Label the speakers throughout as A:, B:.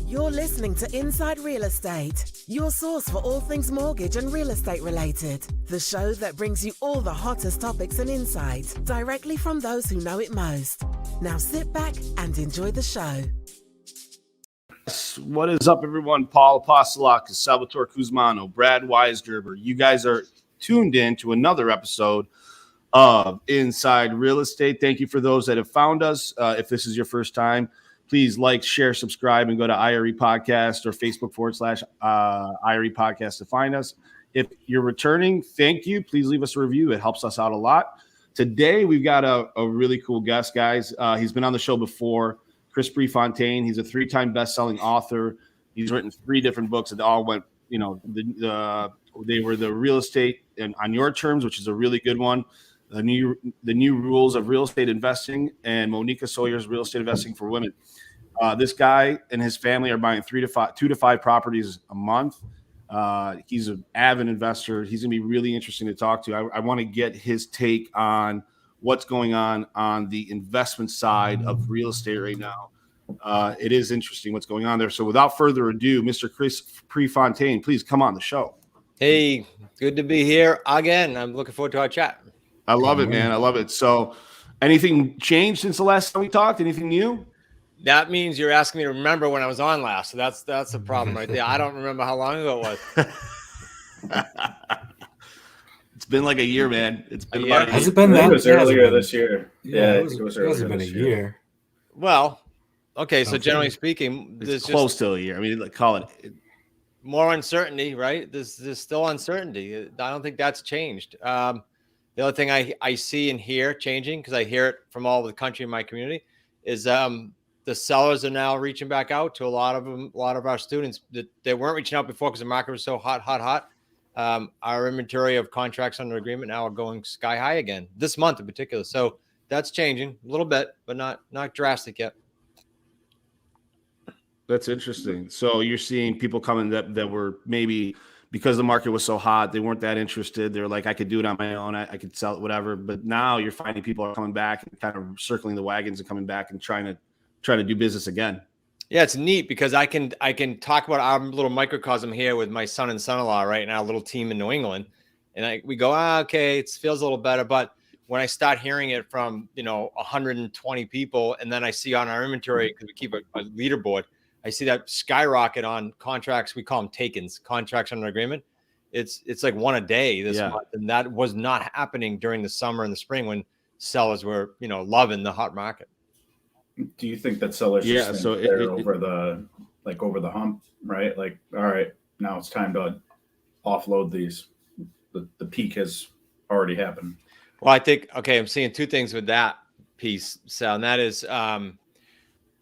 A: You're listening to Inside Real Estate, your source for all things mortgage and real estate related. The show that brings you all the hottest topics and insights directly from those who know it most. Now sit back and enjoy the show.
B: What is up, everyone? Paul Apostolakis, Salvatore Kuzmano, Brad Weisgerber. You guys are tuned in to another episode of Inside Real Estate. Thank you for those that have found us. If this is your first time, please like, share, subscribe, and go to IRE Podcast or Facebook.com/IRE Podcast to find us. If you're returning, thank you. Please leave us a review. It helps us out a lot. Today, we've got a really cool guest, guys. He's been on the show before, Chris Prefontaine. He's a 3-time best-selling author. He's written 3 different books that all went, they were the real estate and on your terms, which is a really good one. The new rules of real estate investing, and Moneeka Sawyer's real estate investing for women. This guy and his family are buying 2 to 5 properties a month. He's an avid investor. He's going to be really interesting to talk to. I want to get his take on what's going on the investment side of real estate right now. It is interesting what's going on there. So without further ado, Mr. Chris Prefontaine, please come on the show.
C: Hey, good to be here again. I'm looking forward to our chat.
B: I love it, man. I love it. So anything changed since the last time we talked? Anything new?
C: That means you're asking me to remember when I was on last. So that's a problem right there. I don't remember how long ago it was.
B: It's been like a year, man. It's been
C: Yeah.
D: Has it been that?
E: It was earlier this year. Yeah,
D: it hasn't been a year.
C: Well, okay. So generally speaking,
B: It's
C: there's
B: close
C: just
B: to a year. I mean, call it.
C: more uncertainty, right? There's still uncertainty. I don't think that's changed. The other thing I see and hear changing, because I hear it from all over the country in my community, is the sellers are now reaching back out to a lot of our students that they weren't reaching out before because the market was so hot. Our inventory of contracts under agreement now are going sky high again this month in particular. So that's changing a little bit, but not drastic yet.
B: That's interesting. So you're seeing people coming that were maybe because the market was so hot, they weren't that interested. They're like, I could do it on my own. I could sell it, whatever. But now you're finding people are coming back and kind of circling the wagons and coming back and trying to do business again.
C: Yeah, it's neat because I can talk about our little microcosm here with my son and son-in-law, right? And our little team in New England. And we go, okay, it feels a little better. But when I start hearing it from, 120 people, and then I see on our inventory, because we keep a leaderboard, I see that skyrocket on contracts. We call them takens, contracts under agreement. It's like one a day this month. And that was not happening during the summer and the spring when sellers were, loving the hot market.
E: Do you think that sellers over the hump, right? Like, all right, now it's time to offload these. The peak has already happened.
C: Well, I think, I'm seeing 2 things with that piece, Sal, and that is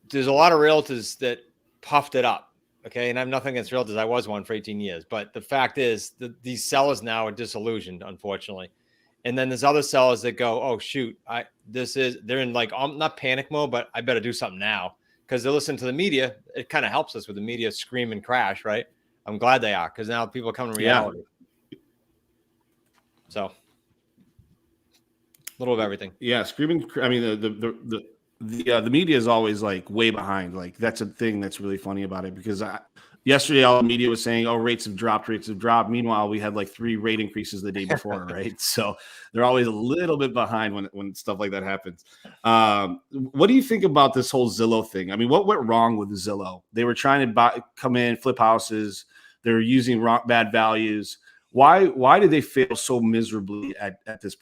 C: there's a lot of realtors that puffed it up. Okay. And I have nothing against realtors. I was one for 18 years. But the fact is that these sellers now are disillusioned, unfortunately. And then there's other sellers that go, oh, shoot, they're in like, I'm not panic mode, but I better do something now because they listen to the media. It kind of helps us with the media scream and crash, right? I'm glad they are because now people are coming to reality. Yeah. So a little of everything.
B: Yeah. Screaming. I mean, the media is always like way behind. Like that's a thing that's really funny about it because yesterday all the media was saying, rates have dropped. Meanwhile, we had like 3 rate increases the day before, right? So they're always a little bit behind when stuff like that happens. What do you think about this whole Zillow thing? I mean, what went wrong with Zillow? They were trying to come in, flip houses. They were using bad values. Why did they fail so miserably at this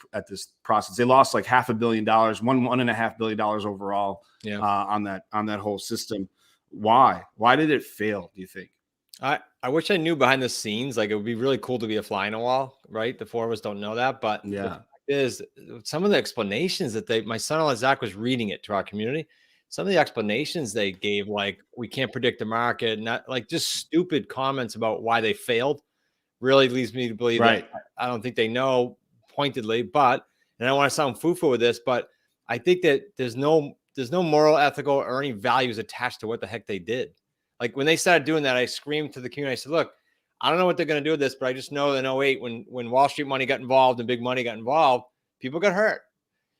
B: process? They lost like $500 million, $1.5 billion overall on that whole system. Why did it fail, do you think?
C: I wish I knew behind the scenes. Like it would be really cool to be a fly in a wall, right? The 4 of us don't know that, but the fact is some of the explanations that my son-in-law Zach was reading it to our community. Some of the explanations they gave, like we can't predict the market, not like just stupid comments about why they failed, really leads me to believe that I don't think they know pointedly. But and I don't want to sound foo-foo with this, but I think that there's no moral, ethical, or any values attached to what the heck they did. Like when they started doing that, I screamed to the community. I said, look, I don't know what they're going to do with this, but I just know that in 2008, when Wall Street money got involved and big money got involved, people got hurt.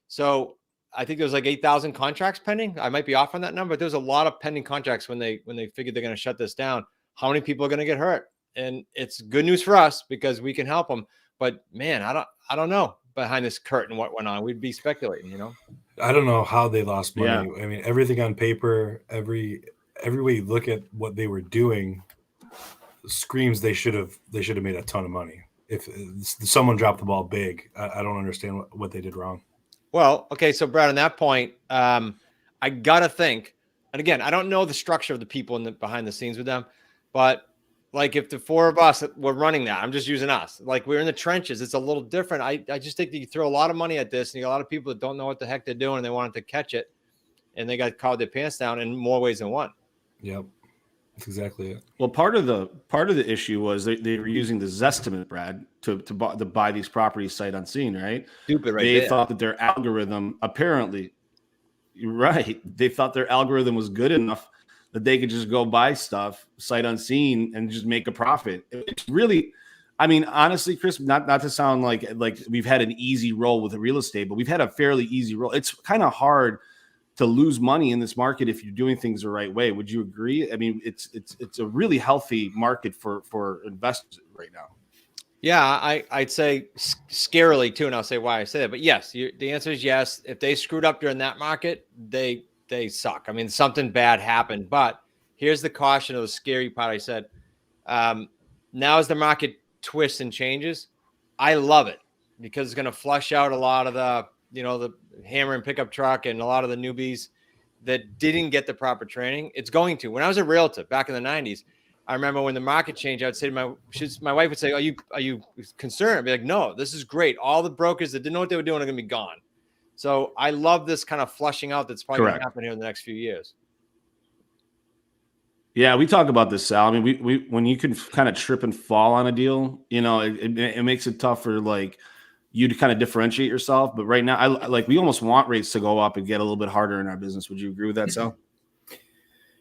C: So I think there was like 8,000 contracts pending. I might be off on that number, but there's a lot of pending contracts when they figured they're going to shut this down. How many people are going to get hurt? And it's good news for us because we can help them. But man, I don't know behind this curtain what went on. We'd be speculating, you know.
D: I don't know how they lost money. Yeah. I mean, everything on paper, every way you look at what they were doing screams they should have made a ton of money. If someone dropped the ball big, I don't understand what they did wrong.
C: Well, okay, so Brad, on that point, I gotta think, and again, I don't know the structure of the people behind the scenes with them, but like if the four of us were running that, I'm just using us, like we're in the trenches, it's a little different. I just think that you throw a lot of money at this, and you got a lot of people that don't know what the heck they're doing, and they wanted to catch it, and they got caught their pants down in more ways than one.
D: Yep. That's exactly it.
B: Well, part of the issue was they were using the Zestimate, Brad, to buy these properties sight unseen, right?
C: Stupid, right?
B: They thought that their algorithm, apparently, you're right. They thought their algorithm was good enough that they could just go buy stuff sight unseen and just make a profit. It's really, I mean, honestly, Chris, not to sound like we've had an easy roll with real estate, but we've had a fairly easy roll. It's kind of hard to lose money in this market if you're doing things the right way. Would you agree? I mean, it's a really healthy market for investors right now.
C: Yeah, I'd say scarily too, and I'll say why I say that. But yes, the answer is yes. If they screwed up during that market, they suck. I mean, something bad happened. But here's the caution of the scary part. I said, now as the market twists and changes, I love it because it's going to flush out a lot of the hammer and pickup truck and a lot of the newbies that didn't get the proper training. It's going to. When I was a realtor back in the 90s, I remember when the market changed, I would say to my wife would say, are you concerned? I'd be like, no, this is great. All the brokers that didn't know what they were doing are going to be gone. So I love this kind of flushing out that's probably going to happen here in the next few years.
B: Yeah, we talk about this, Sal. I mean, we when you can kind of trip and fall on a deal, it makes it tough for like you to kind of differentiate yourself. But right now, we almost want rates to go up and get a little bit harder in our business. Would you agree with that, Sal?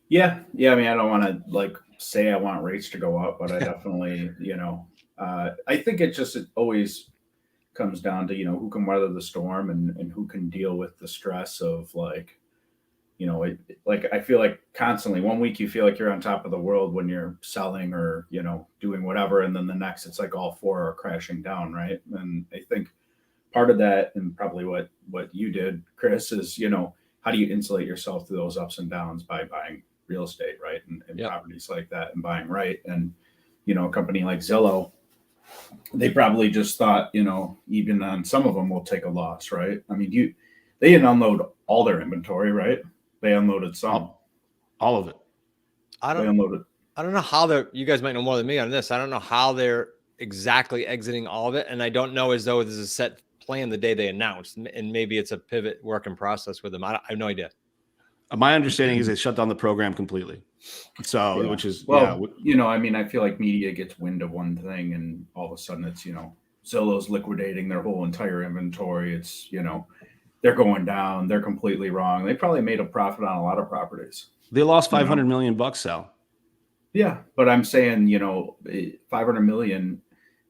E: Yeah. I mean, I don't want to say I want rates to go up, but I definitely, I think it always comes down to, who can weather the storm and who can deal with the stress of I feel like constantly 1 week you feel like you're on top of the world when you're selling or, doing whatever. And then the next, it's like all four are crashing down. Right. And I think part of that, and probably what you did, Chris, is, how do you insulate yourself through those ups and downs by buying real estate, right? And yep. Properties like that and buying right. And, a company like Zillow, they probably just thought, even on some of them will take a loss, right? I mean, they didn't unload all their inventory, right? They unloaded some.
B: All of it.
C: I don't know how you guys might know more than me on this. I don't know how they're exactly exiting all of it. And I don't know as though there's a set plan the day they announced. And maybe it's a pivot work in process with them. I have no idea.
B: My understanding is they shut down the program completely. So,
E: yeah.
B: Which is,
E: I mean, I feel like media gets wind of one thing and all of a sudden it's, Zillow's liquidating their whole entire inventory. It's, they're going down. They're completely wrong. They probably made a profit on a lot of properties.
B: They lost $500 million, Sal.
E: Yeah. But I'm saying, $500 million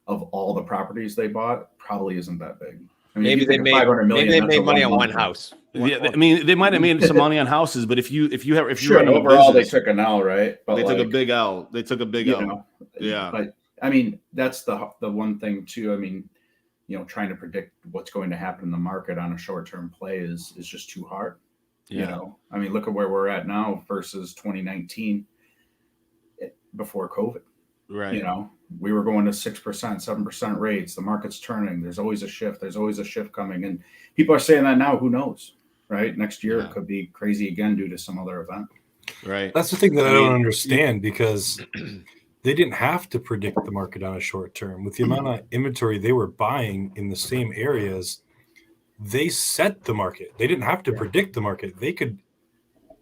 E: of all the properties they bought probably isn't that big. I mean,
C: maybe they made money on one house.
B: Yeah, I mean, they might have made some money on houses, but if you
E: overall they took an L, right? But
B: they took a big L. They took a big L. Yeah.
E: But I mean, that's the one thing too. I mean, trying to predict what's going to happen in the market on a short-term play is just too hard.
B: Yeah.
E: I mean, look at where we're at now versus 2019 before COVID.
B: Right.
E: We were going to 6%, 7% rates. The market's turning. There's always a shift. There's always a shift coming. And people are saying that now. Who knows? Right. Next year it could be crazy again due to some other event.
B: Right.
D: That's the thing that I don't understand because they didn't have to predict the market on a short term. With the amount of inventory they were buying in the same areas, they set the market. They didn't have to predict the market. They could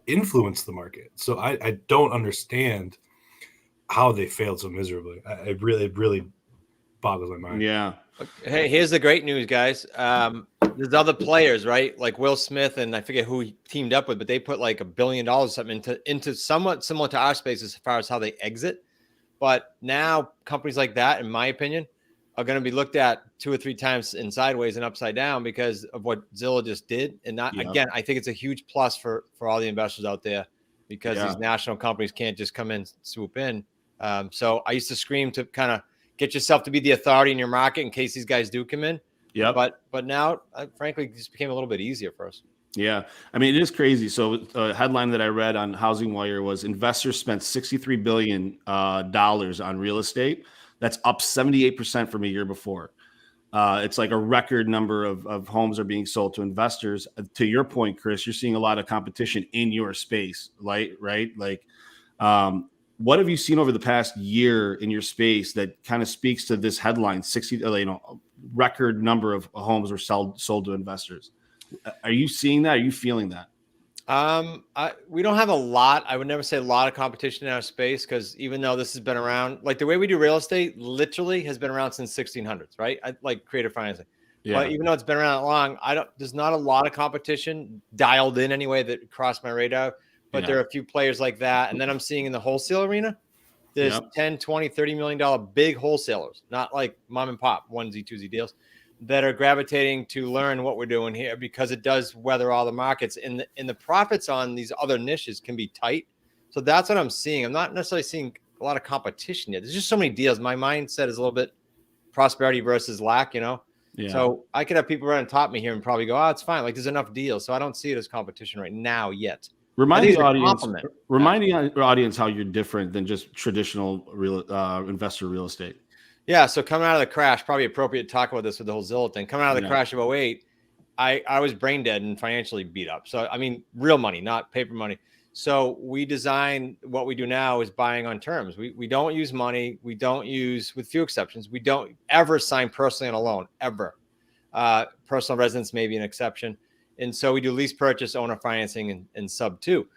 D: influence the market. So I don't understand how they failed so miserably. It really boggles my mind.
B: Yeah.
C: Hey, here's the great news, guys. There's other players, right? Like Will Smith, and I forget who he teamed up with, but they put like $1 billion or something into somewhat similar to our space as far as how they exit. But now companies like that, in my opinion, are going to be looked at 2 or 3 times in sideways and upside down because of what Zillow just did. And that, again, I think it's a huge plus for all the investors out there because these national companies can't just come in, swoop in. So I used to scream to kind of get yourself to be the authority in your market in case these guys do come in.
B: Yeah.
C: But now, frankly, it just became a little bit easier for us. Yeah.
B: I mean, it is crazy. So a headline that I read on Housing Wire was investors spent $63 billion on real estate. That's up 78% from a year before. It's like a record number of homes are being sold to investors. To your point, Chris, you're seeing a lot of competition in your space, right? Like, what have you seen over the past year in your space that kind of speaks to this headline? 60, record number of homes were sold to investors. Are you seeing that? Are you feeling that?
C: We don't have a lot. I would never say a lot of competition in our space because even though this has been around, like the way we do real estate literally has been around since 1600s, right? Like creative financing. Yeah. But even though it's been around that long, there's not a lot of competition dialed in anyway that crossed my radar, but there are a few players like that. And then I'm seeing in the wholesale arena, there's 10, 20, $30 million big wholesalers, not like mom and pop, onesie, twosie deals, that are gravitating to learn what we're doing here because it does weather all the markets, and the profits on these other niches can be tight. So that's what I'm seeing. I'm not necessarily seeing a lot of competition yet. There's just so many deals. My mindset is a little bit prosperity versus lack, Yeah. So I could have people right on top of me here and probably go, it's fine. Like there's enough deals. So I don't see it as competition right now yet.
B: Remind the audience how you're different than just traditional investor real estate.
C: Yeah, so coming out of the crash, probably appropriate to talk about this with the whole Zillow thing. Coming out of the crash of 2008, I was brain dead and financially beat up. So, I mean, real money, not paper money. So we design what we do now is buying on terms. We don't use money. We don't use, with few exceptions, we don't ever sign personally on a loan, ever. Personal residence may be an exception. And so we do lease purchase, owner financing, and sub 2.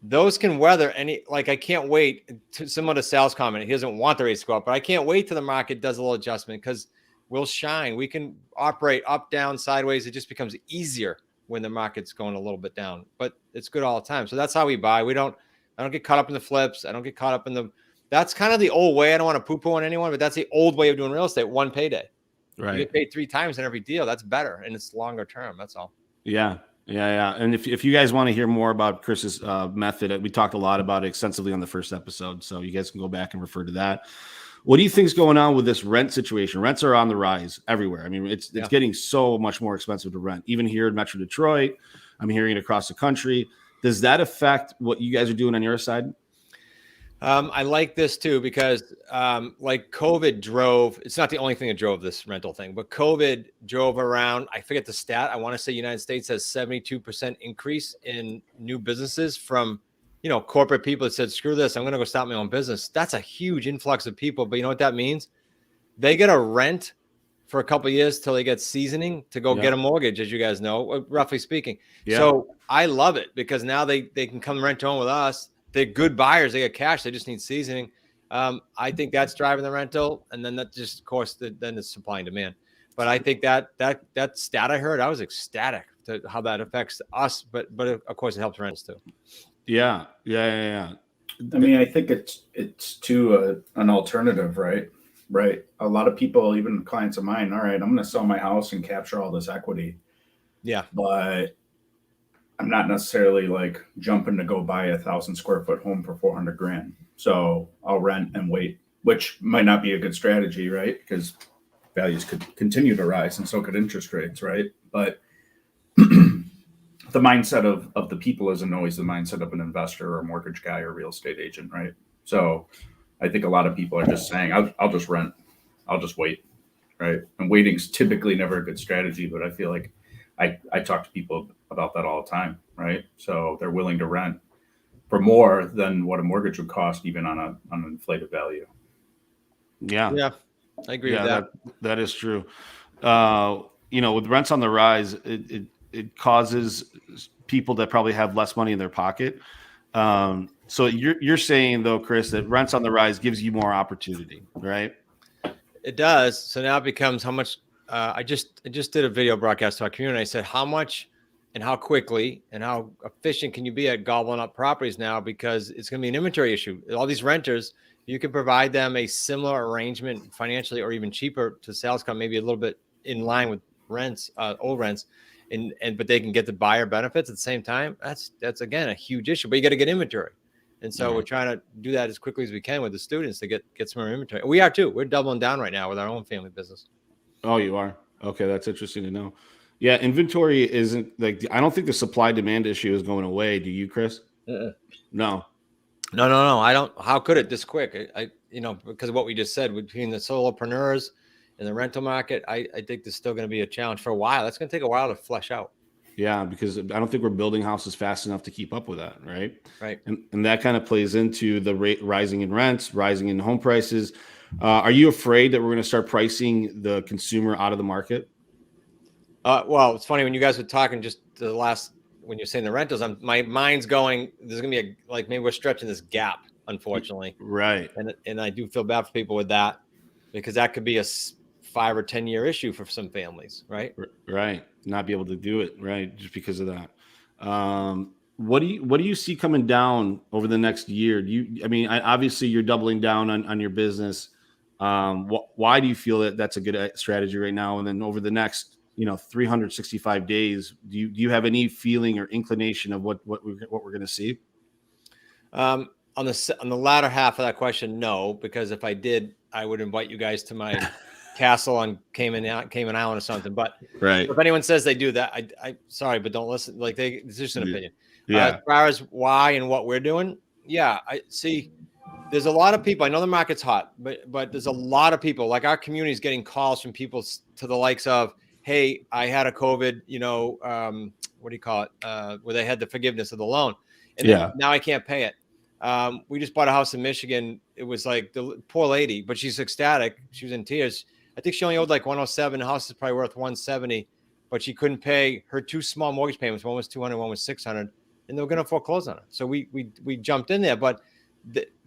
C: Those can weather any, like I can't wait to similar to Sal's comment. He doesn't want the rates to go up, but I can't wait till the market does a little adjustment because we'll shine. We can operate up, down, sideways. It just becomes easier when the market's going a little bit down, but it's good all the time. So that's how we buy. I don't get caught up in the flips. I don't get caught up in that's kind of the old way. I don't want to poo-poo on anyone, but that's the old way of doing real estate. One payday. Right. You get paid 3 times in every deal. That's better. And it's longer term. That's all.
B: Yeah. And if you guys want to hear more about Chris's method, we talked a lot about it extensively on the first episode, so you guys can go back and refer to that. What do you think is going on with this rent situation? Rents are on the rise everywhere. I mean, it's getting so much more expensive to rent, even here in Metro Detroit. I'm hearing it across the country. Does that affect what you guys are doing on your side?
C: I like this too because like COVID drove, it's not the only thing that drove this rental thing, but COVID drove around, I forget the stat. I want to say United States has 72% increase in new businesses from, corporate people that said, screw this, I'm going to go start my own business. That's a huge influx of people. But you know what that means? They get a rent for a couple of years till they get seasoning to go get a mortgage, as you guys know, roughly speaking. Yeah. So I love it because now they can come rent home with us. They're good buyers. They get cash. They just need seasoning. I think that's driving the rental. And then that just, of course, then it's supply and demand. But I think that stat I heard, I was ecstatic to how that affects us. But of course, it helps rentals too.
B: Yeah.
E: I mean, I think it's to an alternative, right? Right. A lot of people, even clients of mine, all right, I'm going to sell my house and capture all this equity.
C: Yeah.
E: But I'm not necessarily like jumping to go buy 1,000 square foot home for $400,000. So I'll rent and wait, which might not be a good strategy, right? Because values could continue to rise and so could interest rates, right? But the mindset of the people isn't always the mindset of an investor or a mortgage guy or real estate agent, right? So I think a lot of people are just saying, I'll just rent, I'll just wait, right? And waiting's typically never a good strategy, but I feel like I talk to people about that all the time, right? So they're willing to rent for more than what a mortgage would cost, even on an inflated value.
B: Yeah,
C: I agree with that.
B: That is true. With rents on the rise, it causes people that probably have less money in their pocket. So you're saying though, Chris, that rents on the rise gives you more opportunity, right?
C: It does. So now it becomes how much. I just did a video broadcast to our community. I said how much and how quickly and how efficient can you be at gobbling up properties now, because it's going to be an inventory issue. All these renters, you can provide them a similar arrangement financially, or even cheaper to sales come, maybe a little bit in line with rents, old rents, but they can get the buyer benefits at the same time. That's again a huge issue. But you got to get inventory, and so we're trying to do that as quickly as we can with the students to get some more inventory. We are too. We're doubling down right now with our own family business.
B: Oh, you are? Okay, that's interesting to know. Yeah, inventory isn't like, I don't think the supply demand issue is going away. Do you, Chris? No.
C: I don't. How could it this quick? I because of what we just said, between the solopreneurs and the rental market, I think there's still going to be a challenge for a while. That's going to take a while to flesh out.
B: Yeah, because I don't think we're building houses fast enough to keep up with that, right?
C: Right.
B: And that kind of plays into the rate rising in rents, rising in home prices. Are you afraid that we're going to start pricing the consumer out of the market?
C: Well, it's funny when you guys were talking just the last, when you're saying the rentals, my mind's going, there's going to be maybe we're stretching this gap, unfortunately.
B: Right.
C: And I do feel bad for people with that, because that could be a 5 or 10 year issue for some families, right?
B: Right. Not be able to do it, right? Just because of that. What do you see coming down over the next year? Obviously you're doubling down on your business. Why do you feel that that's a good strategy right now? And then over the next, 365 days, do you have any feeling or inclination of what we're going to see?
C: On the latter half of that question, no, because if I did, I would invite you guys to my castle on Cayman Island or something. But
B: right.
C: If anyone says they do that, I sorry, but don't listen. Like it's just an opinion.
B: Yeah.
C: As far as why and what we're doing, yeah, I see. There's a lot of people. I know the market's hot, but there's a lot of people. Like our community is getting calls from people to the likes of, hey, I had a COVID, what do you call it? Where they had the forgiveness of the loan, and now I can't pay it. We just bought a house in Michigan. It was like the poor lady, but she's ecstatic. She was in tears. I think she only owed like 107. The house is probably worth 170, but she couldn't pay her 2 small mortgage payments. One was 200, one was 600, and they were going to foreclose on her. So we jumped in there, but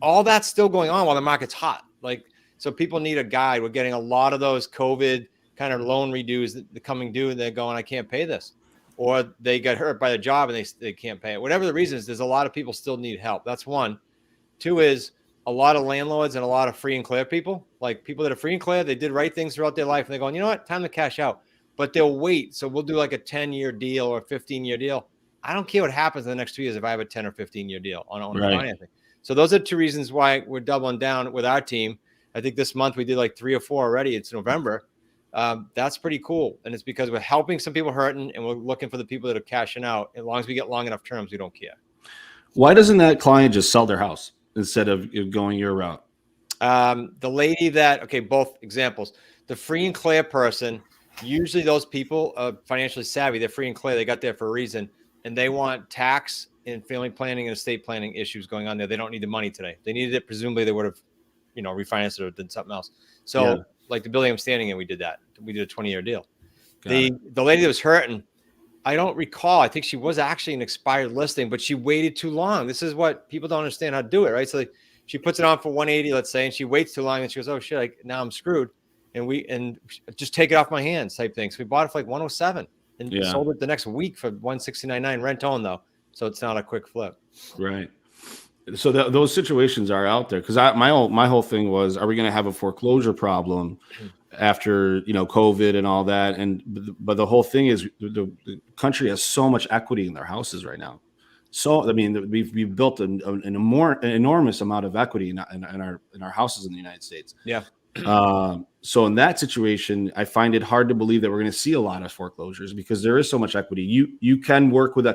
C: all that's still going on while the market's hot. So people need a guide. We're getting a lot of those COVID kind of loan redos that coming due, and they're going, I can't pay this. Or they get hurt by the job and they can't pay it. Whatever the reason is, there's a lot of people still need help. That's one. Two is a lot of landlords and a lot of free and clear people, like people that are free and clear, they did right things throughout their life. And they're going, you know what, time to cash out. But they'll wait. So we'll do like a 10-year deal or a 15-year deal. I don't care what happens in the next 2 years if I have a 10 or 15-year deal on financing. So those are 2 reasons why we're doubling down with our team. I think this month we did like 3 or 4 already. It's November. That's pretty cool. And it's because we're helping some people hurting and we're looking for the people that are cashing out. As long as we get long enough terms, we don't care.
B: Why doesn't that client just sell their house instead of going your route?
C: The lady both examples, the free and clear person, usually those people are financially savvy. They're free and clear. They got there for a reason, and they want tax and family planning and estate planning issues going on there. They don't need the money today. If they needed it, presumably they would have, refinanced it or did something else. So like the building I'm standing in, we did that. We did a 20-year deal. The lady that was hurting, I don't recall. I think she was actually an expired listing, but she waited too long. This is what people don't understand how to do it, right? So she puts it on for 180, let's say, and she waits too long, and she goes, "Oh shit! Now I'm screwed." And just take it off my hands, type thing. So we bought it for like 107, and sold it the next week for 169.9 rent own though. So it's not a quick flip.
B: Right. So those situations are out there, because my whole thing was, are we going to have a foreclosure problem after COVID and all that? But the whole thing is the country has so much equity in their houses right now. So we've built an enormous amount of equity in our houses in the United States.
C: Yeah.
B: So in that situation, I find it hard to believe that we're going to see a lot of foreclosures, because there is so much equity. You can work with a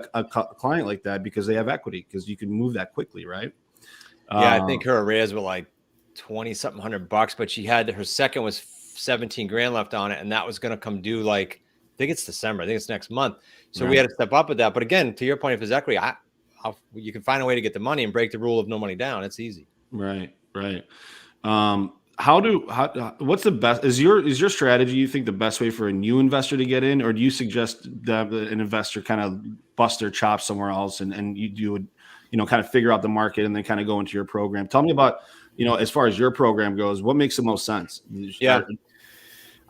B: client like that because they have equity, because you can move that quickly, right?
C: Yeah, I think her arrears were like 20 something $100, but she had her second was 17 grand left on it, and that was going to come due I think it's December. I think it's next month. So we had to step up with that. But again, to your point, if there's equity, you can find a way to get the money and break the rule of no money down. It's easy.
B: Right. What's the best? Is your strategy, you think, the best way for a new investor to get in, or do you suggest that an investor kind of bust their chops somewhere else and you would, kind of figure out the market and then kind of go into your program? Tell me about, as far as your program goes, what makes the most sense?
C: Yeah,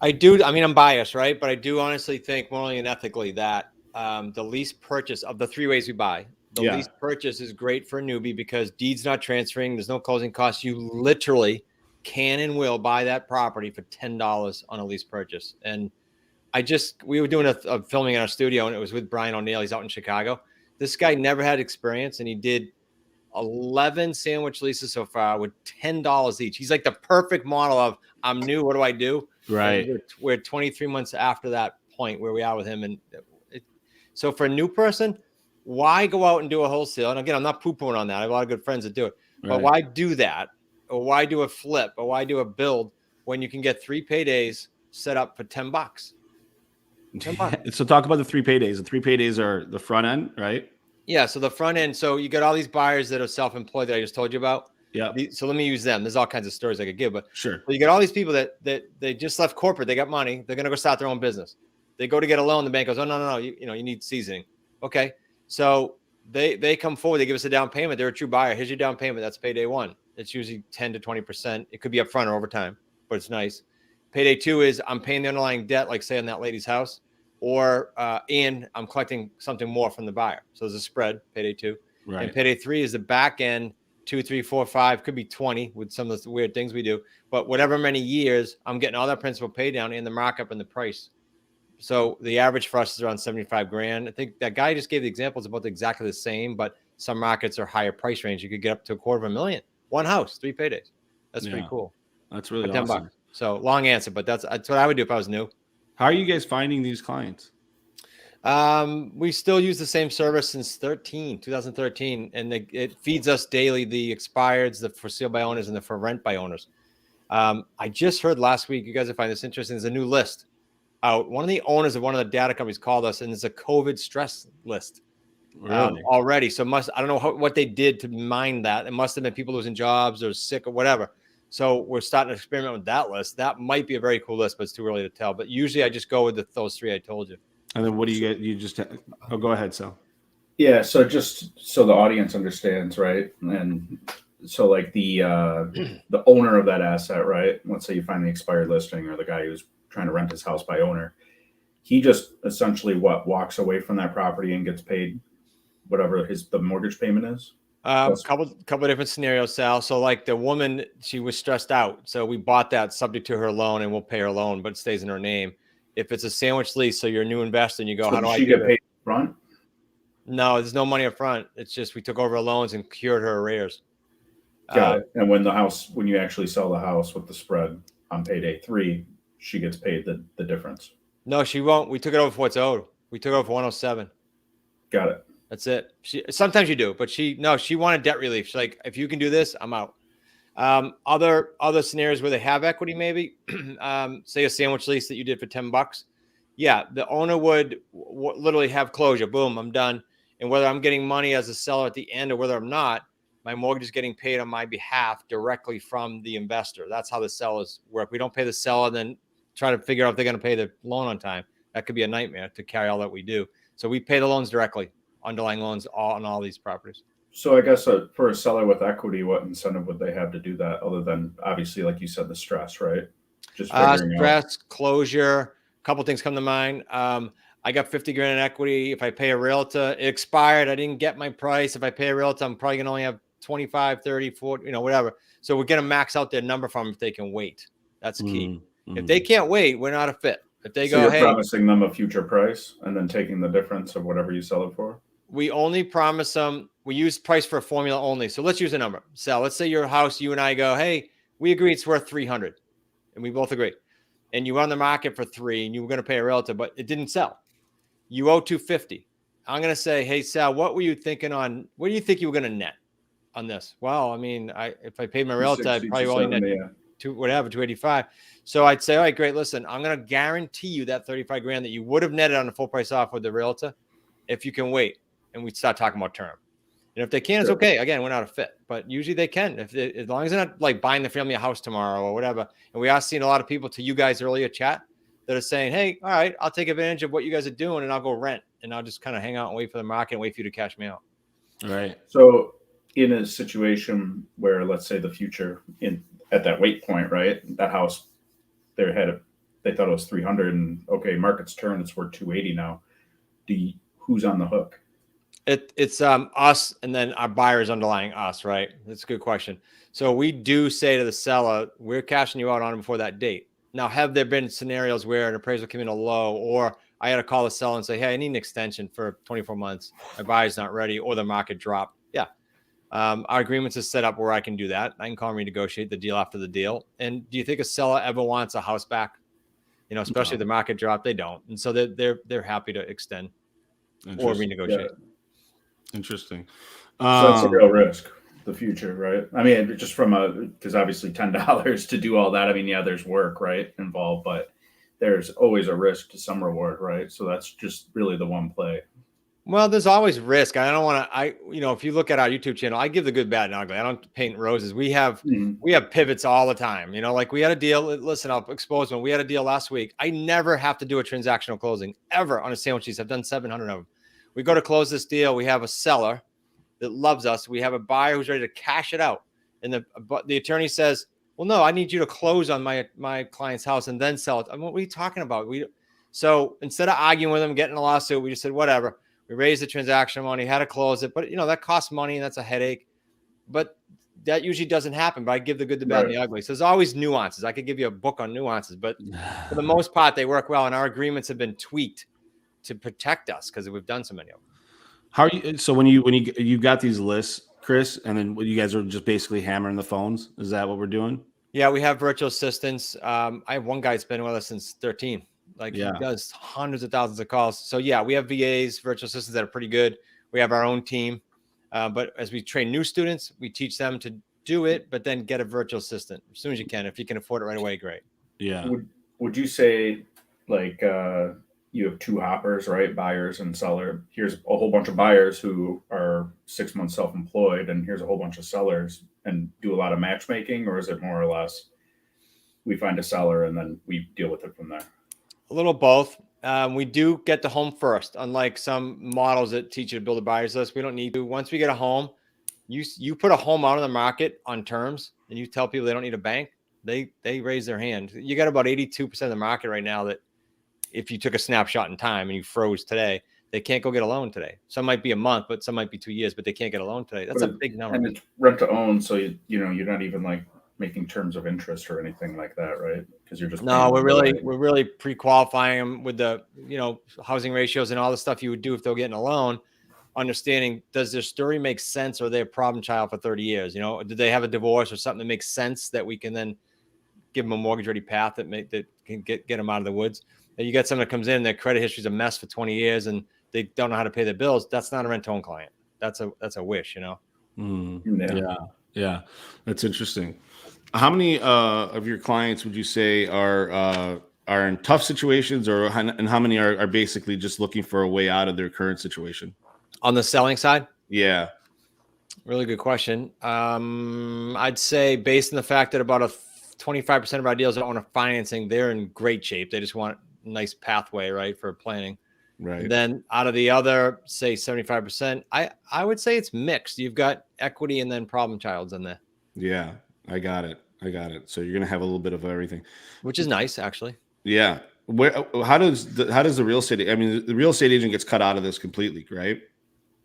C: I do. I mean, I'm biased, right? But I do honestly think morally and ethically that the lease purchase of the 3 ways we buy, The lease purchase is great for a newbie because deed's not transferring. There's no closing costs. You literally can and will buy that property for $10 on a lease purchase. And we were doing a filming in our studio, and it was with Brian O'Neill. He's out in Chicago. This guy never had experience, and he did 11 sandwich leases so far with $10 each. He's like the perfect model of, I'm new, what do I do?
B: Right.
C: And we're 23 months after that point where we are with him. And so for a new person, why go out and do a wholesale? And again, I'm not poo-pooing on that. I have a lot of good friends that do it. But why do that? Or why do a flip? Or why do a build when you can get 3 paydays set up for $10? $10.
B: So talk about the 3 paydays. The 3 paydays are the front end, right?
C: Yeah. So the front end. So you got all these buyers that are self-employed that I just told you about.
B: Yeah.
C: So let me use them. There's all kinds of stories I could give, but
B: sure.
C: You got all these people that they just left corporate. They got money. They're going to go start their own business. They go to get a loan. The bank goes, oh, no. You need seasoning. Okay. So they come forward. They give us a down payment. They're a true buyer. Here's your down payment. That's payday 1. It's usually 10 to 20%. It could be upfront or over time, but it's nice. Payday 2 is I'm paying the underlying debt, like say on that lady's house, or and I'm collecting something more from the buyer. So there's a spread, payday 2.
B: Right.
C: And payday 3 is the back end, 2, 3, 4, 5, could be 20 with some of the weird things we do. But whatever many years, I'm getting all that principal pay down and the markup and the price. So the average for us is around 75 grand. I think that guy just gave the examples about exactly the same, but some markets are higher price range. You could get up to $250,000. One house, 3 paydays. That's pretty cool.
B: That's really
C: $10.
B: awesome.
C: So long answer, but that's what I would do if I was new.
B: How are you guys finding these clients?
C: We still use the same service since 2013, and it feeds us daily the expireds, the for sale by owners, and the for rent by owners. I just heard last week, you guys will find this interesting, there's a new list out. One of the owners of one of the data companies called us, and it's a COVID stress list already. So I don't know what they did to mine that. It must have been people losing jobs or sick or whatever. So we're starting to experiment with that list. That might be a very cool list, but it's too early to tell. But usually I just go with those 3 I told you.
B: And then what do you get? You just go ahead, Sal.
E: Yeah. So just so the audience understands, right? And so like the owner of that asset, right? Let's say you find the expired listing, or the guy who's trying to rent his house by owner. He just essentially walks away from that property and gets paid whatever the mortgage payment is.
C: Couple of different scenarios, Sal. So like the woman, she was stressed out. So we bought that subject to her loan, and we'll pay her loan, but it stays in her name. If it's a sandwich lease, so you're a new investor and you go,
E: so
C: how do I
E: get paid up front?
C: No, there's no money up front. It's just we took over her loans and cured her arrears.
E: Got it. And when you actually sell the house with the spread on payday 3, she gets paid the difference.
C: No, she won't. We took it over for what's owed. We took it over for 107.
E: Got it.
C: That's it. Sometimes you do, but she wanted debt relief. She's like, if you can do this, I'm out. Other scenarios where they have equity, maybe say a sandwich lease that you did for $10. Yeah, the owner would literally have closure. Boom, I'm done. And whether I'm getting money as a seller at the end or whether I'm not, my mortgage is getting paid on my behalf directly from the investor. That's how the sellers work. We don't pay the seller, then try to figure out if they're going to pay the loan on time. That could be a nightmare to carry all that we do. So we pay the loans directly, underlying loans on all these properties.
E: So I guess for a seller with equity, what incentive would they have to do that other than obviously, like you said, the stress, right? Just
C: stress, closure. A couple things come to mind. I got 50 grand in equity. If I pay a realtor, it expired. I didn't get my price. If I pay a realtor, I'm probably going to only have 25, 30, 40, whatever. So we're going to max out their number from them if they can wait. That's key. If they can't wait, we're not a fit. If they go,
E: you're promising them a future price and then taking the difference of whatever you sell it for?
C: We only promise them. We use price for a formula only. So let's use a number. Sal, let's say your house, you and I go, hey, we agree it's worth 300. And we both agree. And you were on the market for 3 and you were going to pay a realtor, but it didn't sell. You owe 250. I'm going to say, hey, Sal, what were you thinking on? What do you think you were going to net on this? Well, I mean, if I paid my realtor, I'd probably only net 285. So I'd say, all right, great. Listen, I'm going to guarantee you that 35 grand that you would have netted on a full price offer with the realtor if you can wait. And we start talking about term. And if they can, it's okay. Again, we're not a fit, but usually they can. As long as they're not like buying the family a house tomorrow or whatever. And we are seeing a lot of people, to you guys earlier chat, that are saying, hey, all right, I'll take advantage of what you guys are doing and I'll go rent. And I'll just kind of hang out and wait for the market and wait for you to cash me out.
B: All right.
E: So in a situation where, let's say, the future at that wait point, right? That house, they thought it was 300 and okay, market's turned, it's worth 280 now. Who's on the hook?
C: It's us and then our buyers underlying us, right? That's a good question. So we do say to the seller, we're cashing you out on it before that date. Now, have there been scenarios where an appraisal came in a low, or I had to call the seller and say, hey, I need an extension for 24 months. My buyer's not ready, or the market dropped. Yeah. Our agreements is set up where I can do that. I can call and renegotiate the deal after the deal. And do you think a seller ever wants a house back? You know, especially if the market dropped, they don't. And so they're happy to extend or renegotiate.
E: Yeah.
B: Interesting.
E: So that's a real risk, the future, right? I mean, just because obviously $10 to do all that. I mean, yeah, there's work, right, involved, but there's always a risk to some reward, right? So that's just really the one play.
C: Well, there's always risk. I don't want to, if you look at our YouTube channel, I give the good, bad, and ugly. I don't paint roses. We have pivots all the time. Like we had a deal. Listen, I'll expose one. We had a deal last week. I never have to do a transactional closing ever on a sandwich piece. I've done 700 of them. We go to close this deal. We have a seller that loves us. We have a buyer who's ready to cash it out. And the attorney says, well, no, I need you to close on my client's house and then sell it. I mean, what are you talking about? So instead of arguing with them, getting a lawsuit, we just said, whatever. We raised the transaction money, had to close it. But, that costs money and that's a headache. But that usually doesn't happen. But I give the good, the bad, and the ugly. So there's always nuances. I could give you a book on nuances. But for the most part, they work well. And our agreements have been tweaked to protect us because we've done so many of them.
B: How are you? So when you got these lists, Chris, and then you guys are just basically hammering the phones. Is that what we're doing?
C: Yeah, we have virtual assistants. I have one guy that's been with us since 13. He does hundreds of thousands of calls. So yeah, we have VAs, virtual assistants that are pretty good. We have our own team. But as we train new students, we teach them to do it, but then get a virtual assistant as soon as you can. If you can afford it right away, great.
B: Yeah.
E: Would you say you have two hoppers, right? Buyers and seller. Here's a whole bunch of buyers who are 6 months self-employed, and here's a whole bunch of sellers, and do a lot of matchmaking, or is it more or less we find a seller and then we deal with it from there?
C: A little both. We do get the home first, unlike some models that teach you to build a buyer's list. We don't need to. Once we get a home, you put a home out on the market on terms, and you tell people they don't need a bank, they raise their hand. You got about 82% of the market right now that if you took a snapshot in time and you froze today, they can't go get a loan today. Some might be a month, but some might be 2 years, but they can't get a loan today. That's a big number.
E: And it's rent to own, so you're not even making terms of interest or anything like that, right? Because you're just
C: we're really pre-qualifying them with the housing ratios and all the stuff you would do if they're getting a loan. Understanding, does their story make sense, or are they a problem child for 30 years? Did they have a divorce or something that makes sense that we can then give them a mortgage ready path that can get them out of the woods? And you got someone that comes in, their credit history is a mess for 20 years and they don't know how to pay their bills. That's not a rent-to-own client. That's a wish,
B: Yeah, that's interesting. How many of your clients would you say are in tough situations, and how many are basically just looking for a way out of their current situation?
C: On the selling side?
B: Yeah.
C: Really good question. I'd say based on the fact that about 25% of our deals are owner financing, they're in great shape. They just want a nice pathway, right, for planning.
B: Right.
C: Then out of the other, say 75%, I would say it's mixed. You've got equity and then problem childs in there.
B: Yeah, I got it. So you're gonna have a little bit of everything,
C: which is nice, actually.
B: Yeah. How does the real estate? I mean, the real estate agent gets cut out of this completely, right?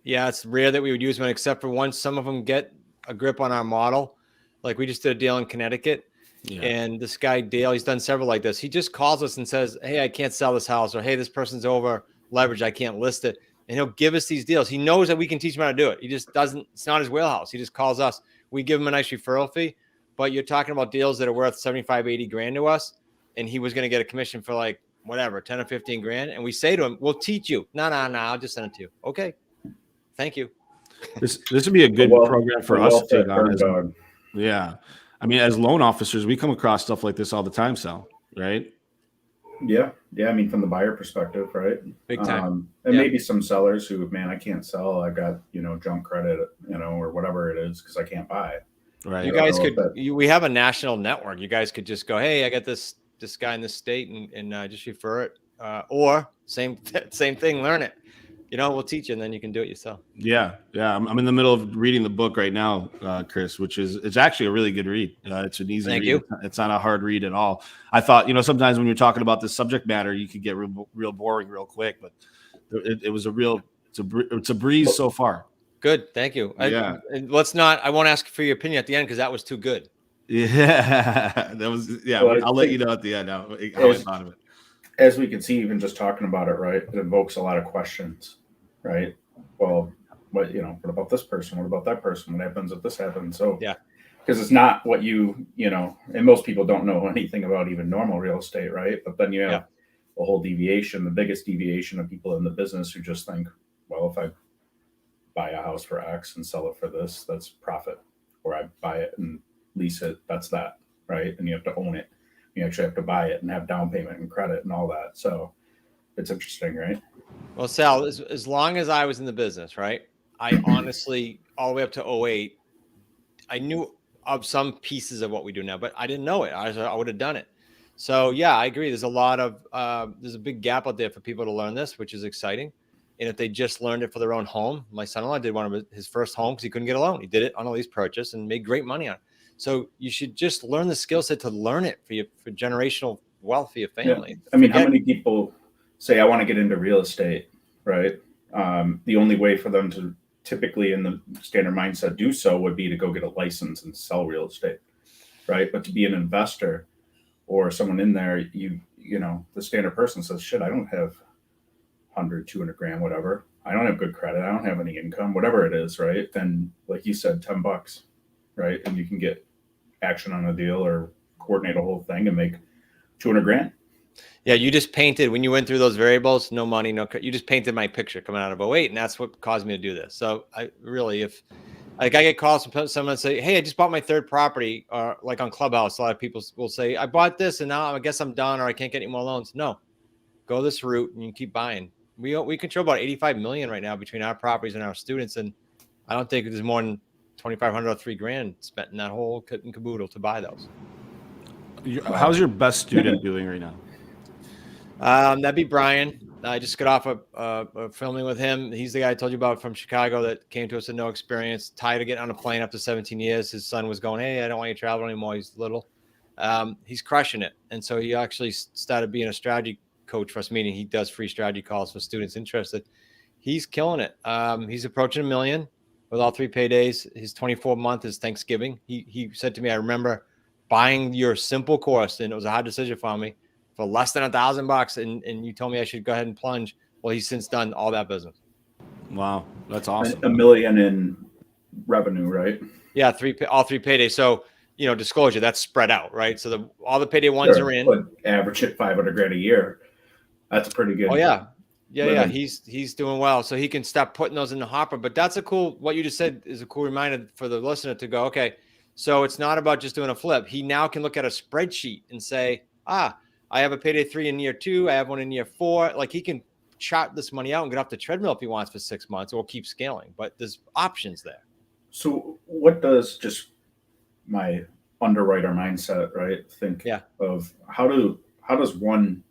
C: Yeah, it's rare that we would use one, except for once some of them get a grip on our model. Like we just did a deal in Connecticut. Yeah. And this guy, Dale, he's done several like this. He just calls us and says, hey, I can't sell this house, or hey, this person's over leveraged, I can't list it. And he'll give us these deals. He knows that we can teach him how to do it. He just doesn't, it's not his wheelhouse. He just calls us. We give him a nice referral fee, but you're talking about deals that are worth 75, 80 grand to us. And he was going to get a commission for like, whatever, 10 or 15 grand. And we say to him, we'll teach you. No, I'll just send it to you. Okay. Thank you.
B: This would be a good program for us to take on. Yeah. I mean, as loan officers, we come across stuff like this all the time, Sal, right?
E: Yeah. I mean, from the buyer perspective, right?
C: Big time.
E: And maybe some sellers who, man, I can't sell. I got, junk credit, or whatever it is, because I can't buy.
B: Right.
C: You guys we have a national network. You guys could just go, hey, I got this guy in this state and just refer it. Or same thing, learn it. We'll teach you, and then you can do it yourself.
B: Yeah. I'm in the middle of reading the book right now, Chris, it's actually a really good read. It's an easy
C: read.
B: You. It's not a hard read at all. I thought, sometimes when you're talking about this subject matter, you could get real boring real quick, but it was a real It's a breeze so far.
C: Good. Thank you.
B: Yeah.
C: I won't ask for your opinion at the end because that was too good.
B: Yeah. Well, I'll let you know at the end how I thought of it.
E: As we can see, even just talking about it, right, it invokes a lot of questions, right? Well, what about this person? What about that person? What happens if this happens? So,
C: yeah,
E: because it's not what and most people don't know anything about even normal real estate, right? But then you have a whole deviation, the biggest deviation of people in the business who just think, well, if I buy a house for X and sell it for this, that's profit. Or I buy it and lease it, that's that, right? And you have to own it. You actually have to buy it and have down payment and credit and all that. So it's interesting, right?
C: Well, Sal, as long as I was in the business, right, I honestly, all the way up to 2008, I knew of some pieces of what we do now, but I didn't know it. I would have done it. So yeah, I agree. There's a big gap out there for people to learn this, which is exciting. And if they just learned it for their own home, my son-in-law did one of his first home because he couldn't get a loan. He did it on a lease purchase and made great money on it. So you should just learn the skill set to learn it for generational wealth for your family.
E: Yeah. I mean, how many people say, I want to get into real estate, right? The only way for them to typically in the standard mindset do so would be to go get a license and sell real estate, right? But to be an investor or someone in there, the standard person says, shit, I don't have 100, 200 grand, whatever. I don't have good credit. I don't have any income, whatever it is, right? Then, like you said, $10, right? And you can get action on a deal or coordinate a whole thing and make 200 grand.
C: Yeah, you just painted, when you went through those variables, no money, you just painted my picture coming out of 2008, and that's what caused me to do this. So I really, if I get calls from someone say, hey, I just bought my third property, or like on Clubhouse, a lot of people will say, I bought this and now I guess I'm done, or I can't get any more loans. No, go this route and you keep buying. We control about 85 million right now between our properties and our students, and I don't think there's more than 2,500 or $3,000 spent in that whole kit and caboodle to buy those.
B: How's your best student doing right now?
C: That'd be Brian. I just got off of filming with him. He's the guy I told you about from Chicago that came to us with no experience, tired of getting on a plane up to 17 years. His son was going, hey, I don't want you to travel anymore. He's little. He's crushing it. And so he actually started being a strategy coach for us, meaning he does free strategy calls for students interested. He's killing it. He's approaching $1 million with all 3 paydays. His 24th month is Thanksgiving. He said to me, I remember buying your simple course, and it was a hard decision for me, for less than $1,000, and you told me I should go ahead and plunge. Well, he's since done all that business.
B: Wow, that's awesome.
E: $1 million in revenue, right?
C: Yeah, all 3 paydays. So, disclosure, that's spread out, right? So all the payday ones are in.
E: But average at $500,000 a year. That's pretty good.
C: Oh yeah. Yeah. He's doing well. So he can stop putting those in the hopper. But that's what you just said is a cool reminder for the listener to go, okay, so it's not about just doing a flip. He now can look at a spreadsheet and say, I have a payday 3 in year 2. I have one in year 4. Like, he can chart this money out and get off the treadmill if he wants for 6 months, or keep scaling. But there's options there.
E: So what does just my underwriter mindset, right, think of how does one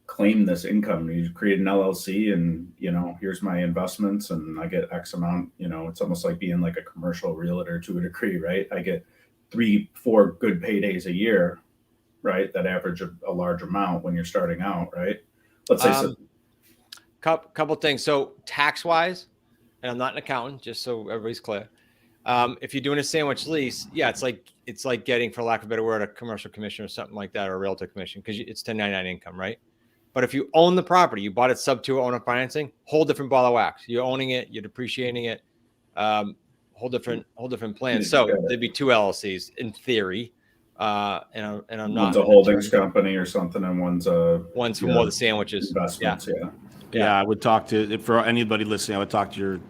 E: claim this income? You create an LLC and, here's my investments and I get X amount, it's almost like being like a commercial realtor to a degree, right? I get 3-4 good paydays a year, right? That average a large amount when you're starting out, right? Let's say
C: couple things. So tax wise, and I'm not an accountant, just so everybody's clear. If you're doing a sandwich lease, it's like getting, for lack of a better word, a commercial commission or something like that, or a realtor commission, because it's 1099 income, right? But if you own the property, you bought it sub-2 owner financing, whole different ball of wax. You're owning it, you're depreciating it, whole different plan. So there'd be 2 LLCs in theory, and I'm not.
E: One's a holdings company or something, and one's for
C: more the sandwiches.
E: Investments,
B: yeah. I would talk to, for anybody listening, I would talk to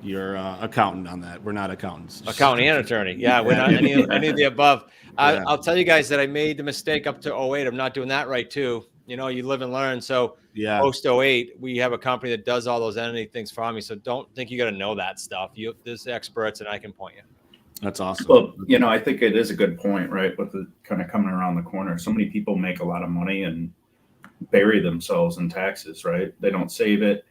B: your accountant on that. We're not accountants.
C: Accountant and attorney. Yeah, we're not any of the above. I'll tell you guys that I made the mistake up to 2008 of not doing that right too. You live and learn. So post 2008, we have a company that does all those entity things for me. So don't think you got to know that stuff. There's experts, and I can point you.
B: That's awesome.
E: Well, I think it is a good point, right? With the kind of coming around the corner. So many people make a lot of money and bury themselves in taxes, right? They don't save it.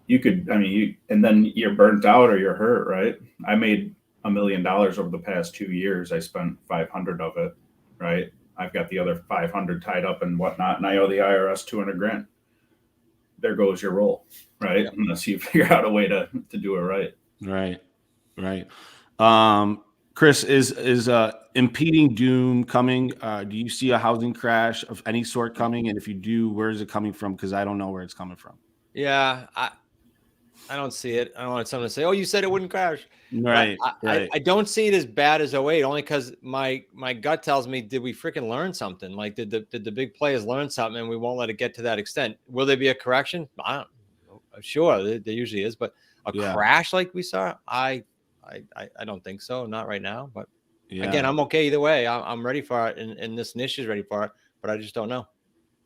E: And then you're burnt out or you're hurt, right? I made $1 million over the past 2 years. I spent 500 of it, right? I've got the other 500 tied up and whatnot, and I owe the IRS 200 grand. there goes your role, right? Yeah. Unless you figure out a way to do it right.
B: Right. Chris, is impeding doom coming? Do you see a housing crash of any sort coming? And if you do, where is it coming from? Because I don't know where it's coming from.
C: Yeah, I don't see it. I don't want someone to say, "Oh, you said it wouldn't crash."
B: Right.
C: I don't see it as bad as 08, only because my gut tells me, did we freaking learn something? Like, did the big players learn something, and we won't let it get to that extent? Will there be a correction? I don't know. Sure, there usually is, but a crash like we saw, I don't think so. Not right now. But again, I'm okay either way. I'm ready for it, and this niche is ready for it, but I just don't know.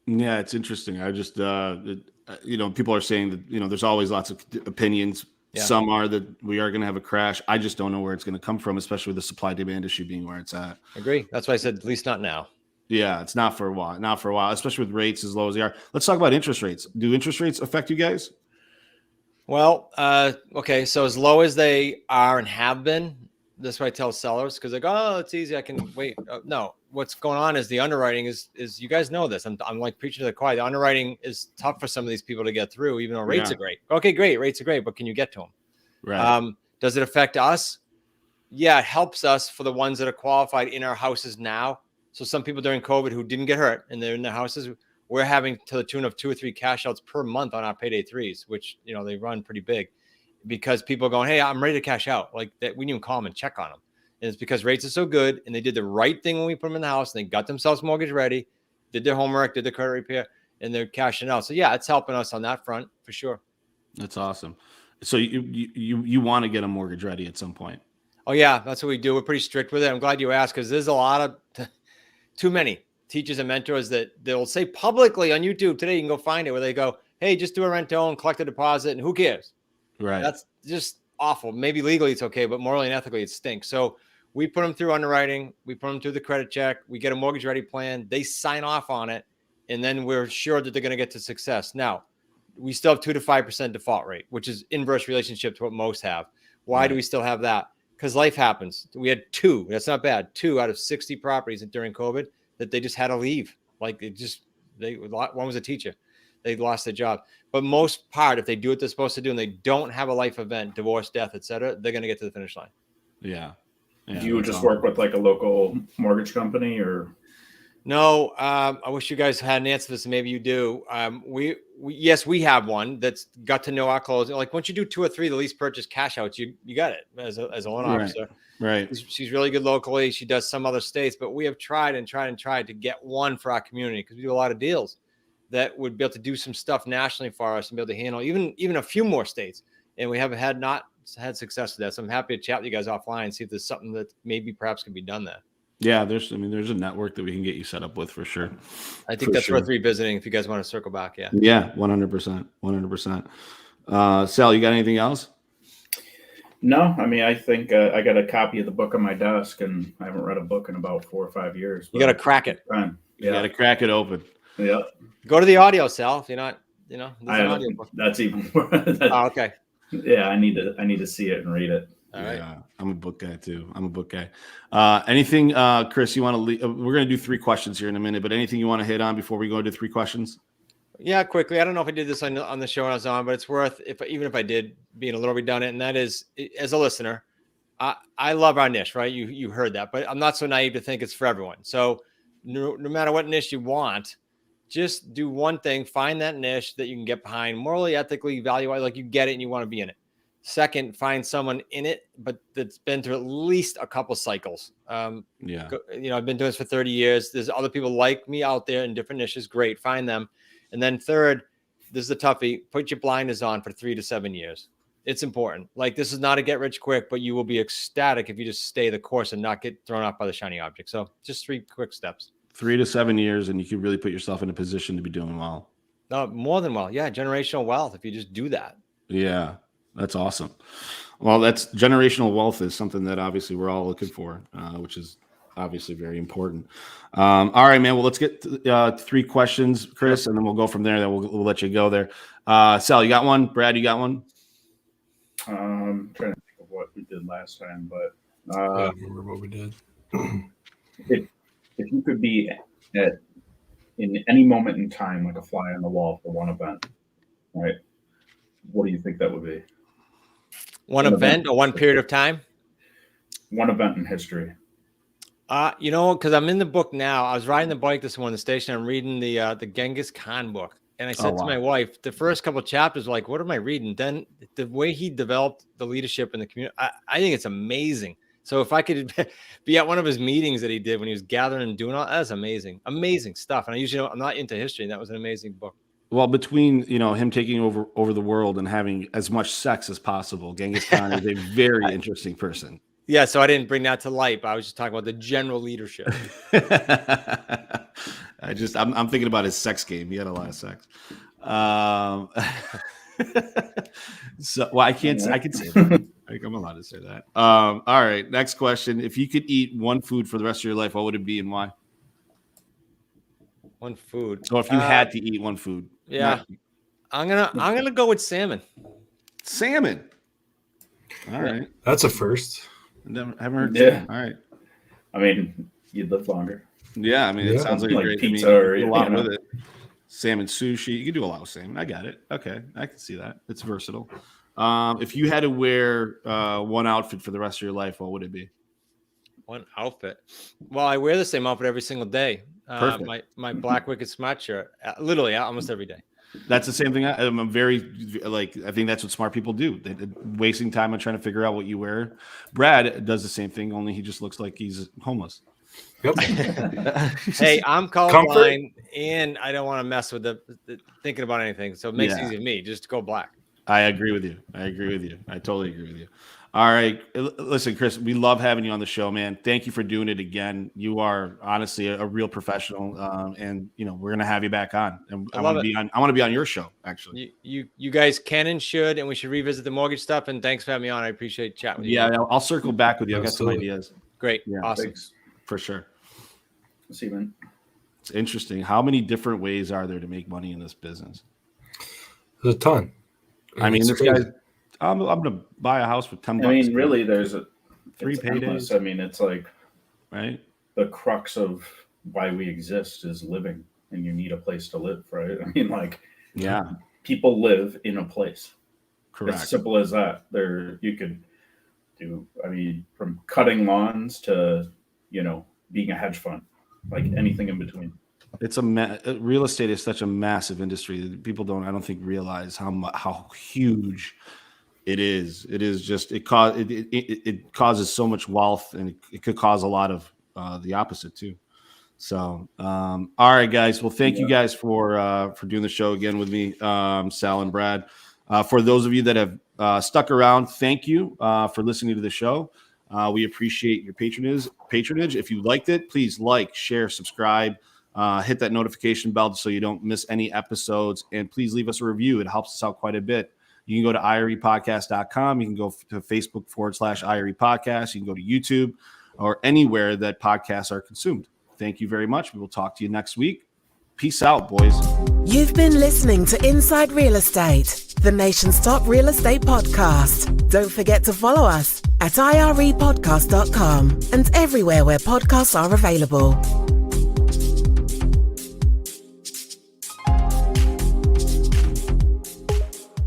B: Yeah, it's interesting. I just, people are saying that, there's always lots of opinions. Yeah. Some are that we are going to have a crash. I just don't know where it's going to come from, especially with the supply demand issue being where it's at.
C: Agree. That's why I said, at least not now.
B: Yeah, it's not for a while, especially with rates as low as they are. Let's talk about interest rates. Do interest rates affect you guys?
C: Well, okay. So as low as they are and have been, that's what I tell sellers, because they go, "Oh, it's easy. I can wait." No, what's going on is the underwriting is you guys know this. I'm like preaching to the choir. The underwriting is tough for some of these people to get through, even though rates are great. Okay, great. Rates are great, but can you get to them?
B: Right.
C: Does it affect us? Yeah, it helps us for the ones that are qualified in our houses now. So some people during COVID who didn't get hurt and they're in their houses, we're having to the tune of 2 or 3 cash outs per month on our payday 3s, which, they run pretty big. Because people are going, "Hey, I'm ready to cash out." Like that, we didn't even call them and check on them. And it's because rates are so good, and they did the right thing when we put them in the house, and they got themselves mortgage ready, did their homework, did the credit repair, and they're cashing out. So yeah, it's helping us on that front for sure.
B: That's awesome. So you want to get a mortgage ready at some point?
C: Oh yeah, that's what we do. We're pretty strict with it. I'm glad you asked, because there's a lot of too many teachers and mentors that they'll say publicly on YouTube today. You can go find it where they go, "Hey, just do a rent to own, collect a deposit, and who cares?"
B: Right.
C: That's just awful. Maybe legally it's okay, but morally and ethically it stinks. So we put them through underwriting. We put them through the credit check. We get a mortgage ready plan. They sign off on it. And then we're sure that they're going to get to success. Now, we still have 2 to 5% default rate, which is inverse relationship to what most have. Why do we still have that? Because life happens. We had 2. That's not bad. 2 out of 60 properties during COVID that they just had to leave. Like one was a teacher. They lost their job. But most part, if they do what they're supposed to do and they don't have a life event, divorce, death, etc., they're going to get to the finish line.
B: Yeah.
E: Do you just work with like a local mortgage company or?
C: No, I wish you guys had an answer to this. Maybe you do. Yes, we have one that's got to know our closing. Like once you do 2 or 3, the lease purchase cash outs, you got it as a loan officer.
B: Right.
C: She's really good locally. She does some other states, but we have tried to get one for our community because we do a lot of deals that would be able to do some stuff nationally for us and be able to handle even a few more states. And we haven't not had success with that. So I'm happy to chat with you guys offline and see if there's something that maybe perhaps could be done there.
B: Yeah, there's a network that we can get you set up with for sure.
C: I think that's worth revisiting if you guys want to circle back. Yeah.
B: Yeah, 100%. Sal, you got anything else?
E: No, I mean, I think I got a copy of the book on my desk, and I haven't read a book in about 4 or 5 years.
C: You got to crack it.
B: You got to crack it open.
E: Yeah.
C: Go to the audio, Sal. If you're not,
E: that's even more.
C: Okay.
E: Yeah, I need to see it and read it.
C: All right.
B: Yeah, I'm a book guy too. Anything, Chris, you want to leave? We're going to do 3 questions here in a minute, but anything you want to hit on before we go to 3 questions?
C: Yeah, quickly. I don't know if I did this on the show I was on, but it's worth, even if I did, being a little redundant. And that is, as a listener, I love our niche, right? You heard that, but I'm not so naive to think it's for everyone. So no matter what niche you want, just do one thing, find that niche that you can get behind, morally, ethically, value-wise, like you get it and you want to be in it. Second, find someone in it, but that's been through at least a couple cycles. I've been doing this for 30 years. There's other people like me out there in different niches. Great. Find them. And then third, this is the toughie. Put your blinders on for 3 to 7 years. It's important. Like, this is not a get rich quick, but you will be ecstatic if you just stay the course and not get thrown off by the shiny object. So just 3 quick steps.
B: 3 to 7 years, and you can really put yourself in a position to be doing well.
C: No, more than well. Yeah. Generational wealth. If you just do that.
B: Yeah. That's awesome. Well, that's generational wealth is something that obviously we're all looking for, which is obviously very important. All right, man. Well, let's get 3 questions, Chris, and then we'll go from there. Then we'll let you go there. Sal, you got one? Brad, you got one?
E: I'm trying to think of what we did last time, but
D: I remember what we did.
E: if you could be in any moment in time, like a fly on the wall for one event, right? What do you think that would be?
C: One event or one period of time?
E: One event in history.
C: Because I'm in the book now. I was riding the bike this morning in the station. I'm reading the Genghis Khan book. And I said to my wife, the first couple of chapters were like, what am I reading? Then the way he developed the leadership in the community, I think it's amazing. So if I could be at one of his meetings that he did when he was gathering and doing all that's amazing, amazing stuff. And I'm not into history. And that was an amazing book.
B: Well, between him taking over the world and having as much sex as possible, Genghis Khan is a very interesting person.
C: Yeah, so I didn't bring that to light, but I was just talking about the general leadership.
B: I'm thinking about his sex game. He had a lot of sex. So, I can say that. I'm allowed to say that. All right, next question. If you could eat one food for the rest of your life, what would it be and why?
C: One food.
B: So if you had to eat one food.
C: Yeah. I'm gonna go with salmon.
B: Salmon. All right.
D: That's a first.
B: I haven't heard. Yeah. All right.
E: I mean, you'd live longer.
B: Yeah. I mean, it sounds like a great
E: pizza or
B: a lot with it. Salmon sushi. You can do a lot with salmon. I got it. Okay. I can see that. It's versatile. If you had to wear one outfit for the rest of your life, what would it be?
C: One outfit. Well, I wear the same outfit every single day. My Black Wicked Smart shirt, literally almost every day.
B: That's the same thing. I'm very I think that's what smart people do. They're wasting time on trying to figure out what you wear. Brad does the same thing, only he just looks like he's homeless.
D: Yep.
C: Hey, I'm colorblind and I don't want to mess with the thinking about anything. So it makes it easy to me just to go black.
B: I agree with you. I totally agree with you. All right. Listen, Chris, we love having you on the show, man. Thank you for doing it again. You are honestly a real professional. And we're going to have you back on. And I want to be on your show, actually.
C: You guys can and should, and we should revisit the mortgage stuff. And thanks for having me on. I appreciate chatting with you.
B: Yeah, I'll circle back with you. I've got some ideas.
C: Great.
B: Yeah,
C: awesome.
B: Thanks. For sure.
E: See, man.
B: It's interesting. How many different ways are there to make money in this business?
D: There's a ton.
B: I mean, this guy, I'm going to buy a house for $10.
E: I mean, really, there's
B: 3 paydays.
E: I mean, it's like
B: right.
E: The crux of why we exist is living, and you need a place to live, right? I mean, people live in a place.
B: Correct.
E: As simple as that. You could do. I mean, from cutting lawns to being a hedge fund, like anything in between.
B: It's real estate is such a massive industry that people I don't think realize how huge it is. It is just it causes so much wealth, and it could cause a lot of the opposite too. So, all right, guys. Well, thank you guys for doing the show again with me, Sal and Brad. For those of you that have stuck around, thank you for listening to the show. We appreciate your patronage. If you liked it, please like, share, subscribe. Hit that notification bell so you don't miss any episodes, and please leave us a review. It helps us out quite a bit. You can go to irepodcast.com. You can go to Facebook.com/IRE podcast. You can go to YouTube or anywhere that podcasts are consumed. Thank you very much. We will talk to you next week. Peace out, boys.
A: You've been listening to Inside Real Estate, the nation's top real estate podcast. Don't forget to follow us at irepodcast.com and everywhere where podcasts are available.